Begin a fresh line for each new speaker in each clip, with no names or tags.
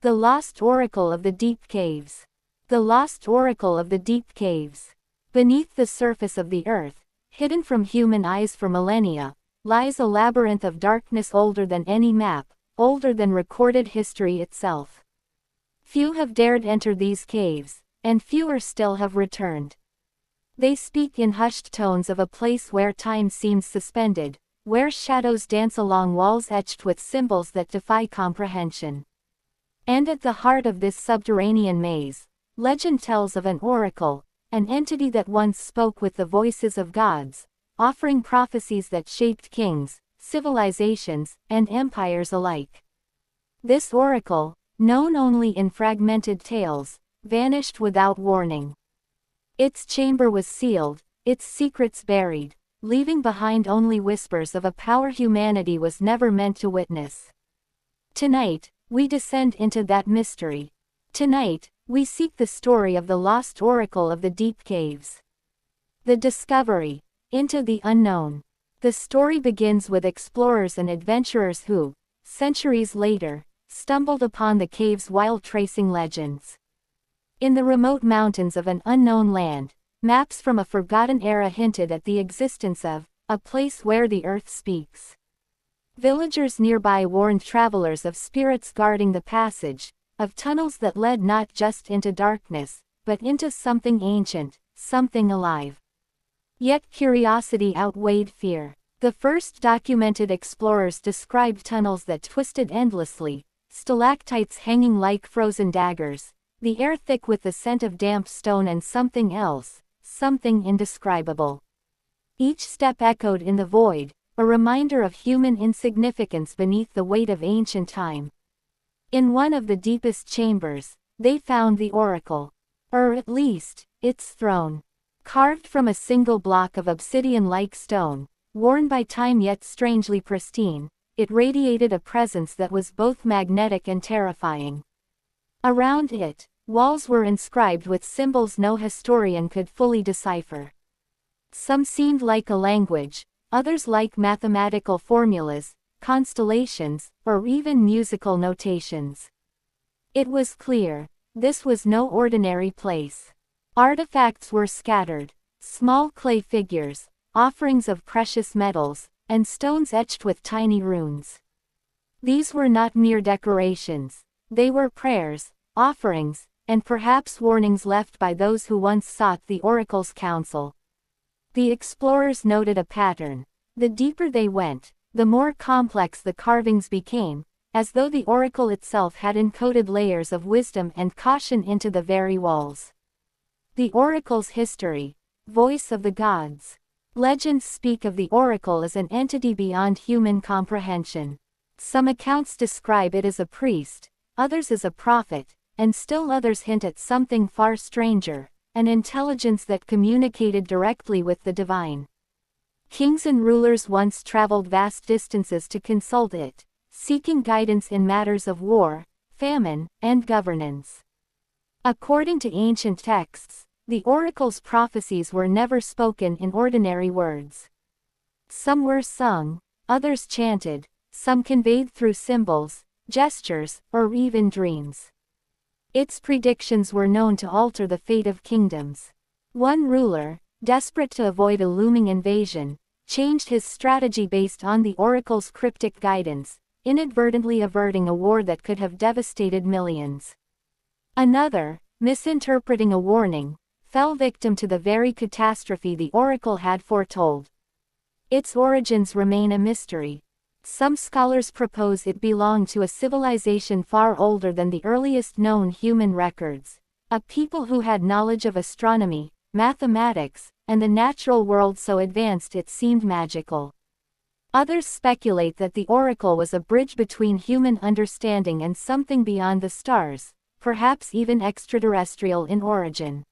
The Lost Oracle of the Deep Caves. The Lost Oracle of the Deep Caves. Beneath the surface of the earth, hidden from human eyes for millennia, lies a labyrinth of darkness older than any map, older than recorded history itself. Few have dared enter these caves, and fewer still have returned. They speak in hushed tones of a place where time seems suspended, where shadows dance along walls etched with symbols that defy comprehension. And at the heart of this subterranean maze, legend tells of an oracle, an entity that once spoke with the voices of gods, offering prophecies that shaped kings, civilizations, and empires alike. This oracle, known only in fragmented tales, vanished without warning. Its chamber was sealed, its secrets buried, leaving behind only whispers of a power humanity was never meant to witness. Tonight, we descend into that mystery. Tonight, we seek the story of the lost oracle of the deep caves. The discovery. Into the unknown. The story begins with explorers and adventurers who, centuries later, stumbled upon the caves while tracing legends. In the remote mountains of an unknown land, maps from a forgotten era hinted at the existence of a place where the earth speaks. Villagers nearby warned travelers of spirits guarding the passage, of tunnels that led not just into darkness, but into something ancient, something alive. Yet curiosity outweighed fear. The first documented explorers described tunnels that twisted endlessly, stalactites hanging like frozen daggers, the air thick with the scent of damp stone and something else, something indescribable. Each step echoed in the void, a reminder of human insignificance beneath the weight of ancient time. In one of the deepest chambers, they found the oracle. Or at least, its throne. Carved from a single block of obsidian-like stone, worn by time yet strangely pristine, it radiated a presence that was both magnetic and terrifying. Around it, walls were inscribed with symbols no historian could fully decipher. Some seemed like a language, others like mathematical formulas, constellations, or even musical notations. It was clear, this was no ordinary place. Artifacts were scattered, small clay figures, offerings of precious metals, and stones etched with tiny runes. These were not mere decorations, they were prayers, offerings, and perhaps warnings left by those who once sought the oracle's counsel. The explorers noted a pattern. The deeper they went, the more complex the carvings became, as though the oracle itself had encoded layers of wisdom and caution into the very walls. The oracle's history. Voice of the gods. Legends speak of the oracle as an entity beyond human comprehension. Some accounts describe it as a priest, others as a prophet, and still others hint at something far stranger, an intelligence that communicated directly with the divine. Kings and rulers once traveled vast distances to consult it, seeking guidance in matters of war, famine, and governance. According to ancient texts, the oracle's prophecies were never spoken in ordinary words. Some were sung, others chanted, some conveyed through symbols, gestures, or even dreams. Its predictions were known to alter the fate of kingdoms. One ruler, desperate to avoid a looming invasion, changed his strategy based on the oracle's cryptic guidance, inadvertently averting a war that could have devastated millions. Another, misinterpreting a warning, fell victim to the very catastrophe the oracle had foretold. Its origins remain a mystery. Some scholars propose it belonged to a civilization far older than the earliest known human records, a people who had knowledge of astronomy, mathematics, and the natural world so advanced it seemed magical. Others speculate that the oracle was a bridge between human understanding and something beyond the stars, perhaps even extraterrestrial in origin.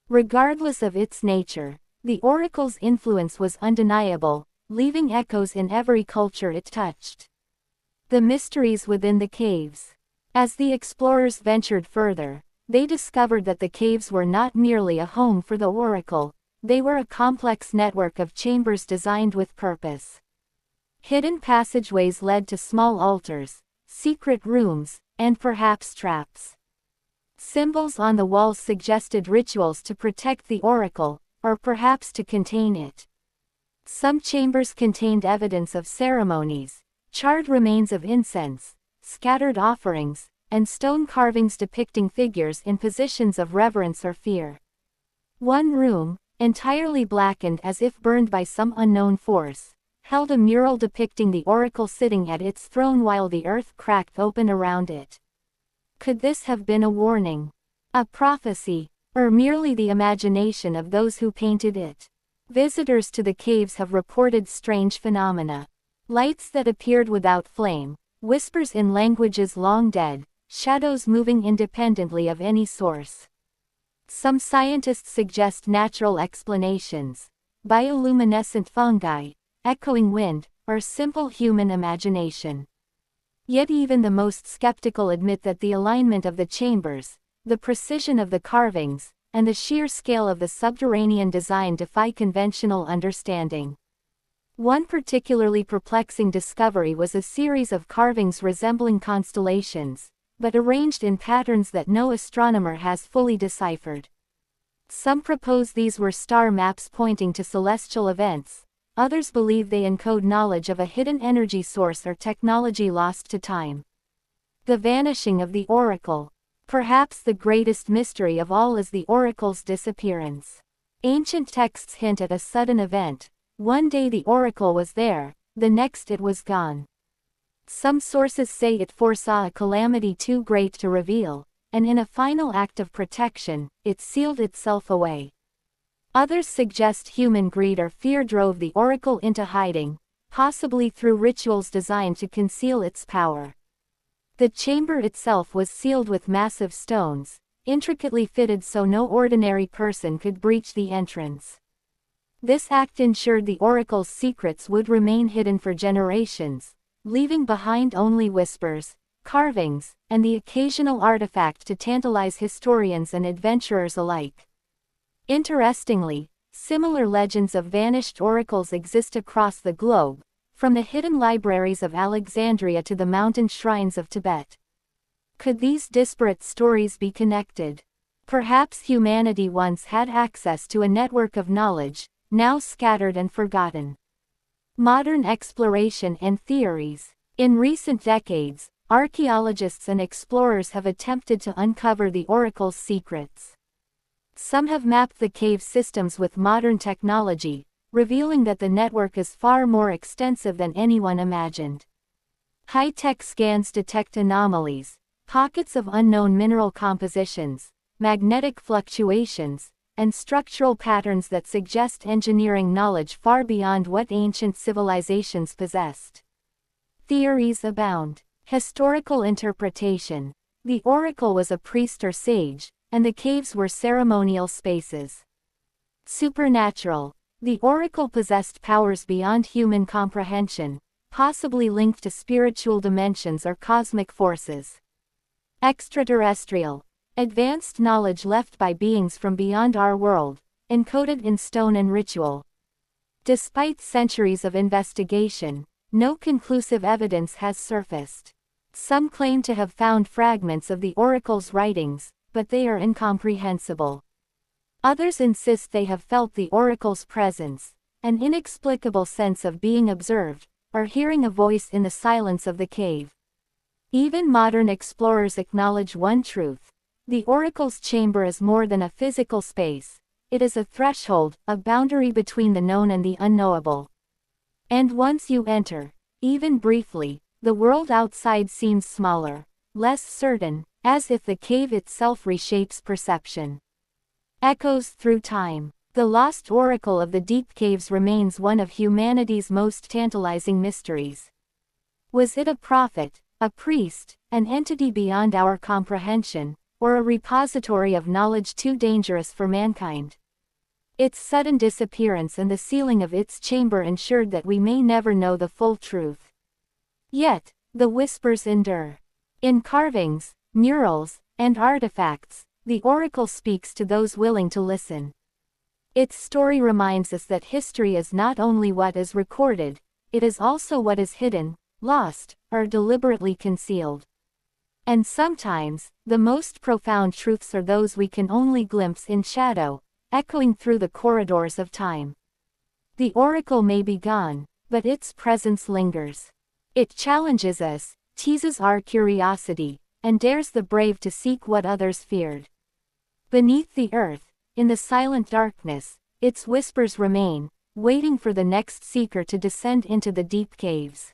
Regardless of its nature, the oracle's influence was undeniable, leaving echoes in every culture it touched. The mysteries within the caves. As the explorers ventured further, they discovered that the caves were not merely a home for the oracle, they were a complex network of chambers designed with purpose. Hidden passageways led to small altars, secret rooms, and perhaps traps. Symbols on the walls suggested rituals to protect the oracle, or perhaps to contain it. Some chambers contained evidence of ceremonies, charred remains of incense, scattered offerings, and stone carvings depicting figures in positions of reverence or fear. One room, entirely blackened as if burned by some unknown force, held a mural depicting the oracle sitting at its throne while the earth cracked open around it. Could this have been a warning, a prophecy, or merely the imagination of those who painted it? Visitors to the caves have reported strange phenomena. Lights that appeared without flame, whispers in languages long dead, shadows moving independently of any source. Some scientists suggest natural explanations, bioluminescent fungi, echoing wind, or simple human imagination. Yet even the most skeptical admit that the alignment of the chambers, the precision of the carvings, and the sheer scale of the subterranean design defy conventional understanding. One particularly perplexing discovery was a series of carvings resembling constellations, but arranged in patterns that no astronomer has fully deciphered. Some propose these were star maps pointing to celestial events, others believe they encode knowledge of a hidden energy source or technology lost to time. The vanishing of the oracle. Perhaps the greatest mystery of all is the oracle's disappearance. Ancient texts hint at a sudden event. One day the oracle was there, the next it was gone. Some sources say it foresaw a calamity too great to reveal, and in a final act of protection, it sealed itself away. Others suggest human greed or fear drove the oracle into hiding, possibly through rituals designed to conceal its power. The chamber itself was sealed with massive stones, intricately fitted so no ordinary person could breach the entrance. This act ensured the oracle's secrets would remain hidden for generations, leaving behind only whispers, carvings, and the occasional artifact to tantalize historians and adventurers alike. Interestingly, similar legends of vanished oracles exist across the globe, from the hidden libraries of Alexandria to the mountain shrines of Tibet. Could these disparate stories be connected? Perhaps humanity once had access to a network of knowledge, now scattered and forgotten. Modern exploration and theories. In recent decades, archaeologists and explorers have attempted to uncover the oracle's secrets. Some have mapped the cave systems with modern technology, revealing that the network is far more extensive than anyone imagined. High-tech scans detect anomalies, pockets of unknown mineral compositions, magnetic fluctuations, and structural patterns that suggest engineering knowledge far beyond what ancient civilizations possessed. Theories abound. Historical interpretation. The oracle was a priest or sage, and the caves were ceremonial spaces. Supernatural. The oracle possessed powers beyond human comprehension, possibly linked to spiritual dimensions or cosmic forces. Extraterrestrial. Advanced knowledge left by beings from beyond our world, encoded in stone and ritual. Despite centuries of investigation, no conclusive evidence has surfaced. Some claim to have found fragments of the oracle's writings, but they are incomprehensible. Others insist they have felt the oracle's presence, an inexplicable sense of being observed, or hearing a voice in the silence of the cave. Even modern explorers acknowledge one truth. The oracle's chamber is more than a physical space. It is a threshold, a boundary between the known and the unknowable. And once you enter, even briefly, the world outside seems smaller, less certain, as if the cave itself reshapes perception. Echoes through time. The lost oracle of the deep caves remains one of humanity's most tantalizing mysteries. Was it a prophet, a priest, an entity beyond our comprehension, or a repository of knowledge too dangerous for mankind? Its sudden disappearance and the sealing of its chamber ensured that we may never know the full truth. Yet, the whispers endure. In carvings, murals, and artifacts, the oracle speaks to those willing to listen. Its story reminds us that history is not only what is recorded, it is also what is hidden, lost, or deliberately concealed. And sometimes, the most profound truths are those we can only glimpse in shadow, echoing through the corridors of time. The oracle may be gone, but its presence lingers. It challenges us, teases our curiosity, and dares the brave to seek what others feared. Beneath the earth, in the silent darkness, its whispers remain, waiting for the next seeker to descend into the deep caves.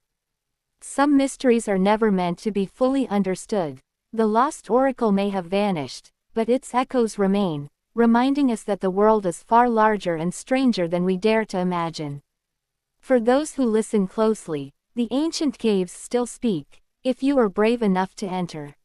Some mysteries are never meant to be fully understood. The lost oracle may have vanished, but its echoes remain, reminding us that the world is far larger and stranger than we dare to imagine. For those who listen closely, the ancient caves still speak, if you are brave enough to enter.